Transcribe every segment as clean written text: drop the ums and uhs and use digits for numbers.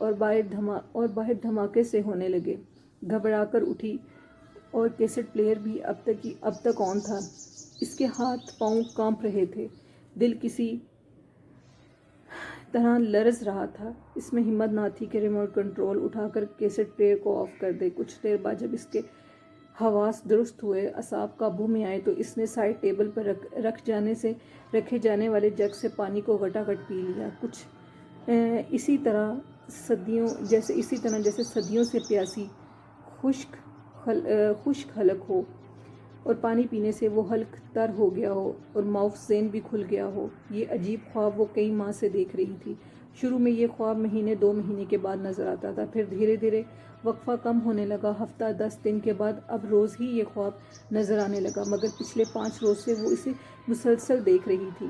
اور باہر دھماکے سے ہونے لگے۔ گھبرا کر اٹھی اور کیسٹ پلیئر بھی اب تک آن تھا۔ اس کے ہاتھ پاؤں کانپ رہے تھے، دل کسی طرح لرز رہا تھا۔ اس میں ہمت نہ تھی کہ ریموٹ کنٹرول اٹھا کر کیسٹ پلیئر کو آف کر دے۔ کچھ دیر بعد جب اس کے حواس درست ہوئے، اعصاب قابو میں آئے، تو اس نے سائڈ ٹیبل پر رکھے جانے والے جگ سے پانی کو گھٹا پی لیا، کچھ اسی طرح جیسے صدیوں سے پیاسی خشک حلق ہو، اور پانی پینے سے وہ حلق تر ہو گیا ہو اور معاف ذہن بھی کھل گیا ہو۔ یہ عجیب خواب وہ کئی ماہ سے دیکھ رہی تھی۔ شروع میں یہ خواب مہینے 2 مہینے کے بعد نظر آتا تھا، پھر دھیرے دھیرے وقفہ کم ہونے لگا، ہفتہ 10 دن کے بعد اب روز ہی یہ خواب نظر آنے لگا، مگر پچھلے 5 روز سے وہ اسے مسلسل دیکھ رہی تھی۔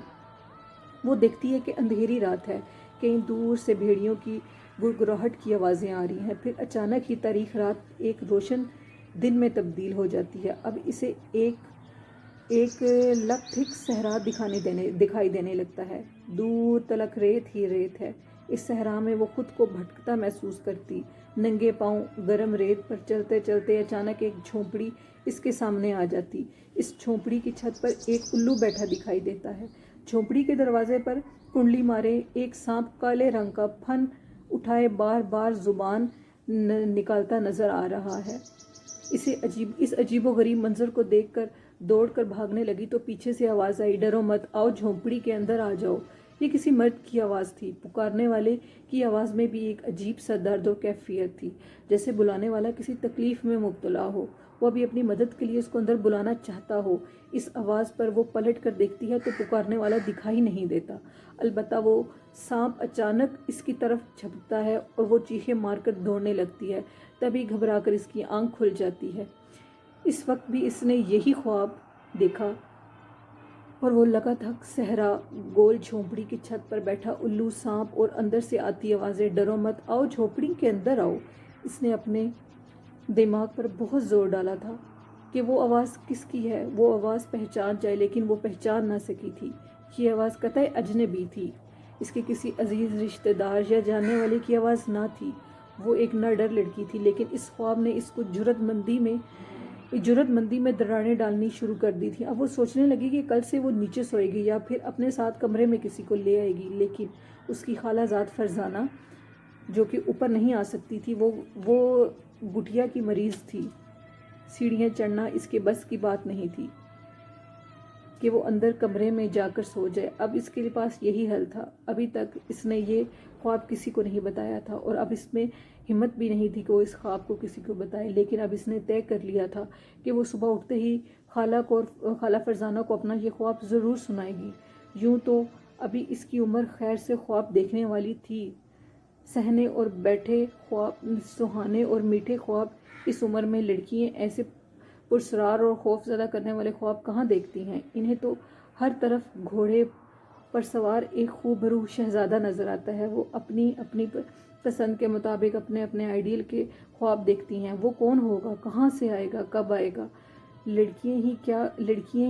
وہ دیکھتی ہے کہ اندھیری رات ہے، کہیں دور سے بھیڑیوں کی گڑگڑاہٹ کی آوازیں آ رہی ہیں، پھر اچانک ہی تاریک رات ایک روشن دن میں تبدیل ہو جاتی ہے۔ اب اسے ایک لکھدھک صحرا دکھائی دینے لگتا ہے، دور تلک ریت ہی ریت ہے۔ اس صحرا میں وہ خود کو بھٹکتا محسوس کرتی، ننگے پاؤں گرم ریت پر چلتے چلتے اچانک ایک جھونپڑی اس کے سامنے آ جاتی۔ اس جھونپڑی کی چھت پر ایک الو بیٹھا دکھائی دیتا ہے۔ جھونپڑی کے دروازے پر کنڈلی مارے ایک سانپ کالے رنگ کا پھن اٹھائے بار بار زبان نکالتا نظر آ رہا ہے۔ اس عجیب و غریب منظر کو دیکھ کر دوڑ کر بھاگنے لگی تو پیچھے سے آواز آئی، ڈرو مت، آؤ جھونپڑی کے اندر آ جاؤ۔ یہ کسی مرد کی آواز تھی۔ پکارنے والے کی آواز میں بھی ایک عجیب سا درد اور کیفیت تھی، جیسے بلانے والا کسی تکلیف میں مبتلا ہو، وہ ابھی اپنی مدد کے لیے اس کو اندر بلانا چاہتا ہو۔ اس آواز پر وہ پلٹ کر دیکھتی ہے تو پکارنے والا دکھائی نہیں دیتا، البتہ وہ سانپ اچانک اس کی طرف جھپکتا ہے اور وہ چیخیں مار کر دوڑنے لگتی ہے۔ تبھی گھبرا کر اس کی آنکھ کھل جاتی ہے۔ اس وقت بھی اس نے یہی خواب دیکھا اور وہ لگاتھک صحرا، گول جھونپڑی کی چھت پر بیٹھا الو، سانپ اور اندر سے آتی آوازیں، ڈرو مت، آؤ جھونپڑی کے اندر آؤ۔ اس نے اپنے دماغ پر بہت زور ڈالا تھا کہ وہ آواز کس کی ہے، وہ آواز پہچان جائے، لیکن وہ پہچان نہ سکی تھی۔ یہ آواز قطعی اجنبی تھی، اس کے کسی عزیز رشتہ دار یا جاننے والے کی آواز نہ تھی۔ وہ ایک نہ ڈر لڑکی تھی، لیکن اس خواب نے اس کو جرأت مندی میں دراڑیں ڈالنی شروع کر دی تھی۔ اب وہ سوچنے لگی کہ کل سے وہ نیچے سوئے گی یا پھر اپنے ساتھ کمرے میں کسی کو لے آئے گی، لیکن اس کی خالہ زاد فرزانہ جو کہ اوپر نہیں آ سکتی تھی، وہ گٹھیا کی مریض تھی، سیڑھیاں چڑھنا اس کے بس کی بات نہیں تھی کہ وہ اندر کمرے میں جا کر سو جائے۔ اب اس کے پاس یہی حل تھا۔ ابھی تک اس نے یہ خواب کسی کو نہیں بتایا تھا اور اب اس میں ہمت بھی نہیں تھی کہ وہ اس خواب کو کسی کو بتائے، لیکن اب اس نے طے کر لیا تھا کہ وہ صبح اٹھتے ہی خالہ فرزانہ کو اپنا یہ خواب ضرور سنائے گی۔ یوں تو ابھی اس کی عمر خیر سے خواب دیکھنے والی تھی، سہنے اور بیٹھے خواب، سہانے اور میٹھے خواب۔ اس عمر میں لڑکیاں ایسے پرسرار اور خوف زدہ کرنے والے خواب کہاں دیکھتی ہیں؟ انہیں تو ہر طرف گھوڑے پر سوار ایک خوبرو شہزادہ نظر آتا ہے۔ وہ اپنی پسند کے مطابق اپنے آئیڈیل کے خواب دیکھتی ہیں۔ وہ کون ہوگا، کہاں سے آئے گا، کب آئے گا؟ لڑکیاں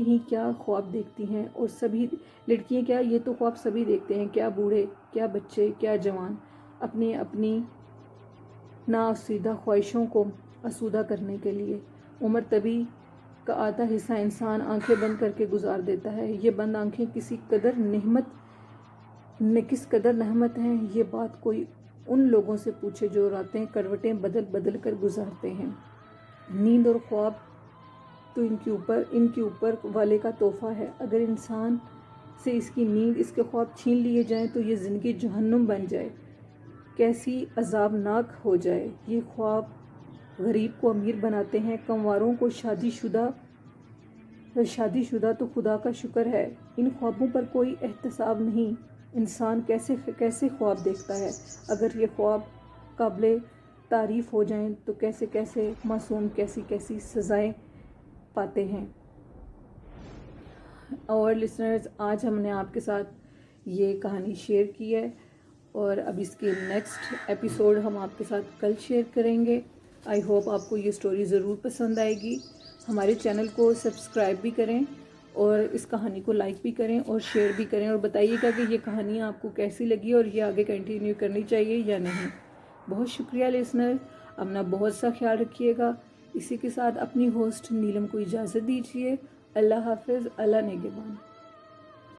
ہی کیا خواب دیکھتی ہیں، اور سبھی لڑکیاں کیا، یہ تو خواب سبھی دیکھتے ہیں، کیا بوڑھے، کیا بچے، کیا جوان، اپنی ناآسودہ خواہشوں کو آسودہ کرنے کے لیے۔ عمر طبی کا آدھا حصہ انسان آنکھیں بند کر کے گزار دیتا ہے۔ یہ بند آنکھیں کس قدر نعمت ہیں، یہ بات کوئی ان لوگوں سے پوچھے جو راتیں کروٹیں بدل کر گزارتے ہیں۔ نیند اور خواب تو ان کے اوپر والے کا تحفہ ہے۔ اگر انسان سے اس کی نیند، اس کے خواب چھین لیے جائیں تو یہ زندگی جہنم بن جائے، کیسی عذابناک ہو جائے۔ یہ خواب غریب کو امیر بناتے ہیں، کمواروں کو شادی شدہ تو خدا کا شکر ہے ان خوابوں پر کوئی احتساب نہیں۔ انسان کیسے خواب دیکھتا ہے؟ اگر یہ خواب قابل تعریف ہو جائیں تو کیسے معصوم کیسی سزائیں پاتے ہیں۔ اور لسنرز، آج ہم نے آپ کے ساتھ یہ کہانی شیئر کی ہے، اور اب اس کے نیکسٹ ایپیسوڈ ہم آپ کے ساتھ کل شیئر کریں گے۔ آئی ہوپ آپ کو یہ سٹوری ضرور پسند آئے گی۔ ہمارے چینل کو سبسکرائب بھی کریں اور اس کہانی کو لائک بھی کریں اور شیئر بھی کریں، اور بتائیے گا کہ یہ کہانی آپ کو کیسی لگی اور یہ آگے کنٹینیو کرنی چاہیے یا نہیں۔ بہت شکریہ لسنر، اپنا بہت سا خیال رکھیے گا۔ اسی کے ساتھ اپنی ہوسٹ نیلم کو اجازت دیجیے۔ اللہ حافظ، اللہ نگہبان۔